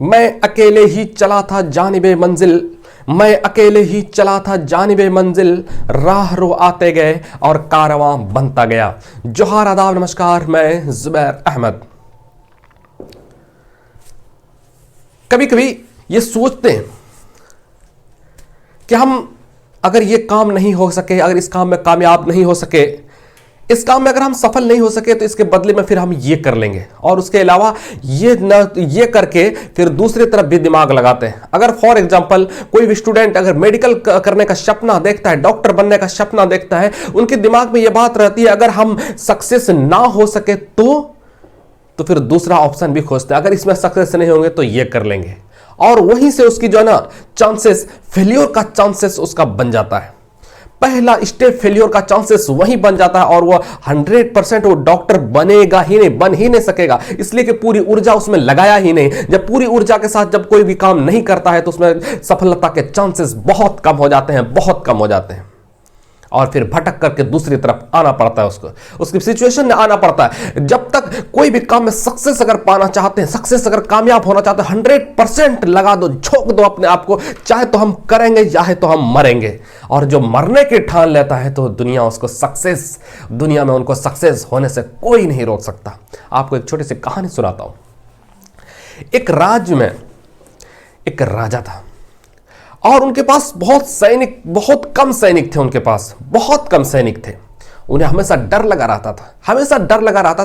मैं अकेले ही चला था जानिबे मंजिल, मैं अकेले ही चला था जानिबे मंजिल, राह रो आते गए और कारवां बनता गया। जोहार, आदाब, नमस्कार, मैं जुबैर अहमद। कभी कभी ये सोचते हैं कि हम अगर ये काम नहीं हो सके, अगर इस काम में कामयाब नहीं हो सके, इस काम में अगर हम सफल नहीं हो सके, तो इसके बदले में फिर हम ये कर लेंगे, और उसके अलावा ये करके फिर दूसरी तरफ भी दिमाग लगाते हैं। अगर फॉर एग्जांपल कोई भी स्टूडेंट अगर मेडिकल करने का सपना देखता है, डॉक्टर बनने का सपना देखता है, उनके दिमाग में यह बात रहती है अगर हम सक्सेस ना हो सके तो फिर दूसरा ऑप्शन भी खोजते हैं, अगर इसमें सक्सेस नहीं होंगे तो ये कर लेंगे, और वहीं से उसकी जो है ना चांसेस, फेल्योर का चांसेस उसका बन जाता है। पहला स्टेप फेल्योर का चांसेस वहीं बन जाता है, और वो 100% वो डॉक्टर बनेगा ही नहीं, बन ही नहीं सकेगा, इसलिए कि पूरी ऊर्जा उसमें लगाया ही नहीं। जब पूरी ऊर्जा के साथ जब कोई भी काम नहीं करता है तो उसमें सफलता के चांसेस बहुत कम हो जाते हैं, बहुत कम हो जाते हैं, और फिर भटक करके दूसरी तरफ आना पड़ता है, उसको उसकी सिचुएशन में आना पड़ता है। जब तक कोई भी काम में सक्सेस अगर पाना चाहते हैं, सक्सेस अगर कामयाब होना चाहते हैं, 100% लगा दो, झोंक दो अपने आप को, चाहे तो हम करेंगे चाहे तो हम मरेंगे। और जो मरने की ठान लेता है तो दुनिया में उनको सक्सेस होने से कोई नहीं रोक सकता। आपको एक छोटी सी कहानी सुनाता हूं। एक राज्य में एक राजा था, और उनके पास बहुत कम सैनिक थे, उनके पास बहुत कम सैनिक थे। उन्हें हमेशा डर लगा रहता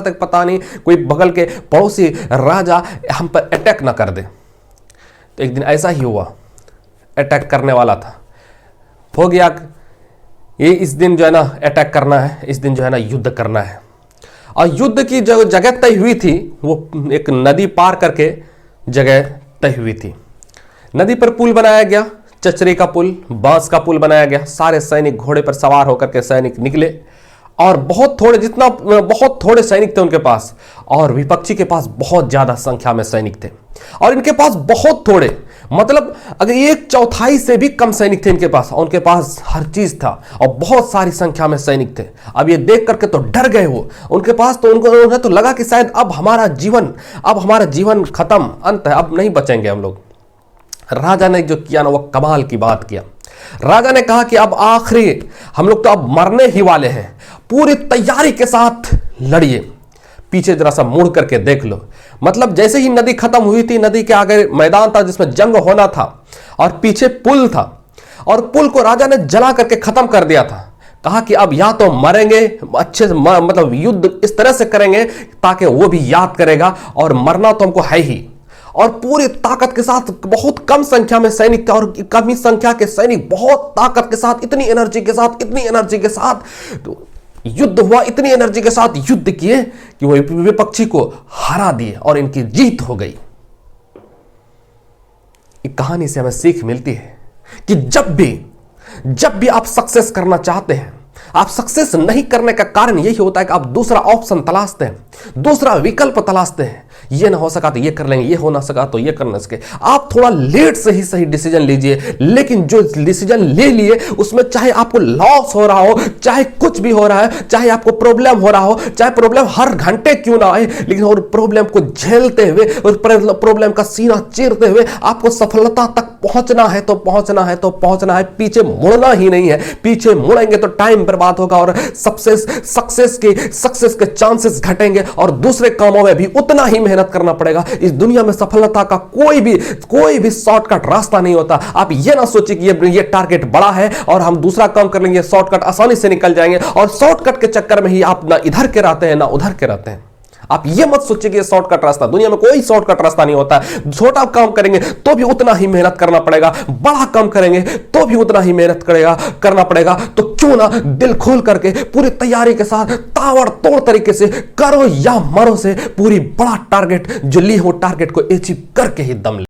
था कि पता नहीं कोई बगल के पड़ोसी राजा हम पर अटैक ना कर दे। तो एक दिन ऐसा ही हुआ, अटैक करने वाला था, हो गया ये इस दिन जो है ना अटैक करना है, इस दिन जो है ना युद्ध करना है। और युद्ध की जो जगह तय हुई थी वो एक नदी पार करके जगह तय हुई थी। नदी पर पुल बनाया गया, चचरे का पुल, बांस का पुल बनाया गया। सारे सैनिक घोड़े पर सवार होकर के सैनिक निकले, और बहुत थोड़े सैनिक थे उनके पास, और विपक्षी के पास बहुत ज्यादा संख्या में सैनिक थे, और इनके पास बहुत थोड़े, मतलब अगर 1/4 से भी कम सैनिक थे इनके पास, और उनके पास हर चीज था, और बहुत सारी संख्या में सैनिक थे। अब ये देख करके तो डर गए वो, उनके पास तो उन्हें तो लगा कि शायद अब हमारा जीवन खत्म, अंत है, अब नहीं बचेंगे हम लोग। राजा ने जो किया ना वो कमाल की बात किया। राजा ने कहा कि अब आखिरी हम लोग तो अब मरने ही वाले हैं, पूरी तैयारी के साथ लड़िए। पीछे जरा सा मुड़ करके देख लो, मतलब जैसे ही नदी खत्म हुई थी, नदी के आगे मैदान था जिसमें जंग होना था, और पीछे पुल था, और पुल को राजा ने जला करके खत्म कर दिया था। कहा कि अब या तो मरेंगे अच्छे से, मतलब युद्ध इस तरह से करेंगे ताकि वो भी याद करेगा, और मरना तो हमको है ही। और पूरी ताकत के साथ, बहुत कम संख्या में सैनिक थे, और कम ही संख्या के सैनिक बहुत ताकत के साथ, इतनी एनर्जी के साथ तो युद्ध हुआ, इतनी एनर्जी के साथ युद्ध किए कि वो विपक्षी को हरा दिए, और इनकी जीत हो गई। एक कहानी से हमें सीख मिलती है कि जब भी आप सक्सेस करना चाहते हैं, आप सक्सेस नहीं करने का कारण यही होता है कि आप दूसरा ऑप्शन तलाशते हैं, दूसरा विकल्प तलाशते हैं। ये ना हो सका तो ये कर लेंगे, ये हो ना सका तो ये कर ना सके। आप थोड़ा लेट से ही सही डिसीजन लीजिए, लेकिन जो डिसीजन ले लिए उसमें चाहे आपको लॉस हो रहा हो, चाहे कुछ भी हो रहा है, चाहे आपको प्रॉब्लम हो रहा हो, चाहे प्रॉब्लम हर घंटे क्यों ना आए, लेकिन और प्रॉब्लम को झेलते हुए और प्रॉब्लम का सीना चीरते हुए आपको सफलता तक पहुंचना है तो पहुंचना है, पीछे मुड़ना ही नहीं है। पीछे मुड़ेंगे तो टाइम बर्बाद होगा, और सक्सेस के चांसेस घटेंगे, और दूसरे कामों में भी उतना ही मेहनत करना पड़ेगा। इस दुनिया में सफलता का कोई भी शॉर्टकट रास्ता नहीं होता। आप ये ना सोचिए कि ये टारगेट बड़ा है और हम दूसरा काम कर लेंगे, शॉर्टकट आसानी से निकल जाएंगे, और शॉर्टकट के चक्कर में ही आप ना इधर के रहते हैं ना उधर के रहते हैं। आप ये मत सोचिए कि ये शॉर्टकट रास्ता, दुनिया में कोई शॉर्टकट रास्ता नहीं होता है। छोटा काम करेंगे तो भी उतना ही मेहनत करना पड़ेगा, बड़ा काम करेंगे तो भी उतना ही मेहनत करना पड़ेगा। तो क्यों ना दिल खोल करके पूरी तैयारी के साथ ताबड़तोड़ तरीके से करो या मरो से पूरी बड़ा टारगेट जो ली हो, टारगेट को अचीव करके ही दम ले।